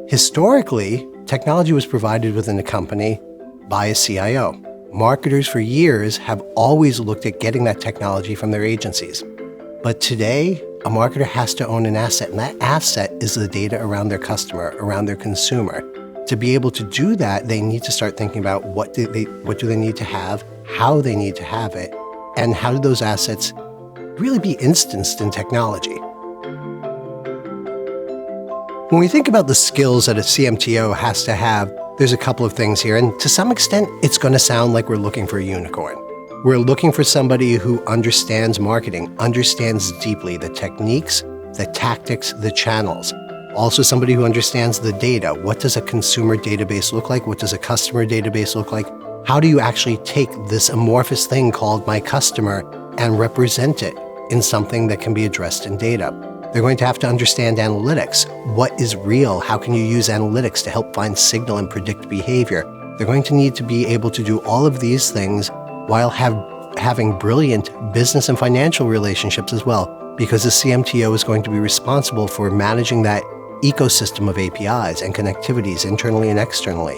Historically, technology was provided within a company by a CIO. Marketers for years have always looked at getting that technology from their agencies. But today, a marketer has to own an asset, and that asset is the data around their customer, around their consumer. To be able to do that, they need to start thinking about what do they need to have, how they need to have it, and how do those assets really be instanced in technology. When we think about the skills that a CMTO has to have, there's a couple of things here, and to some extent, it's going to sound like we're looking for a unicorn. We're looking for somebody who understands marketing, understands deeply the techniques, the tactics, the channels. Also somebody who understands the data. What does a consumer database look like? What does a customer database look like? How do you actually take this amorphous thing called my customer and represent it in something that can be addressed in data? They're going to have to understand analytics. What is real? How can you use analytics to help find signal and predict behavior? They're going to need to be able to do all of these things while having brilliant business and financial relationships as well, because the CMTO is going to be responsible for managing that ecosystem of APIs and connectivities internally and externally.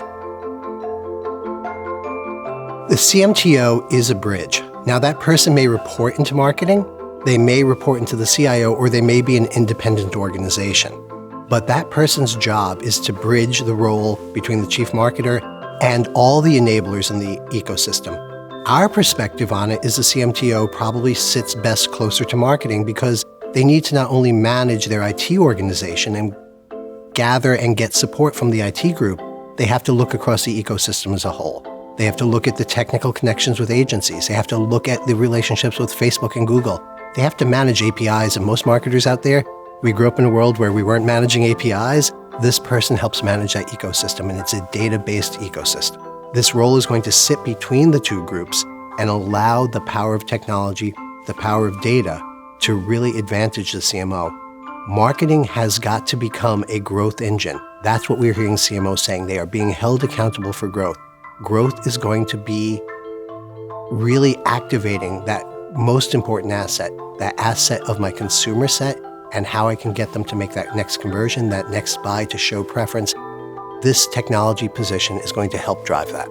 The CMTO is a bridge. Now, that person may report into marketing, they may report into the CIO, or they may be an independent organization. But that person's job is to bridge the role between the chief marketer and all the enablers in the ecosystem. Our perspective on it is the CMTO probably sits best closer to marketing because they need to not only manage their IT organization and gather and get support from the IT group, they have to look across the ecosystem as a whole. They have to look at the technical connections with agencies. They have to look at the relationships with Facebook and Google. They have to manage APIs, and most marketers out there, we grew up in a world where we weren't managing APIs. This person helps manage that ecosystem, and it's a data-based ecosystem. This role is going to sit between the two groups and allow the power of technology, the power of data, to really advantage the CMO. Marketing has got to become a growth engine. That's what we're hearing CMOs saying. They are being held accountable for growth. Growth is going to be really activating that most important asset, that asset of my consumer set, and how I can get them to make that next conversion, that next buy to show preference. This technology position is going to help drive that.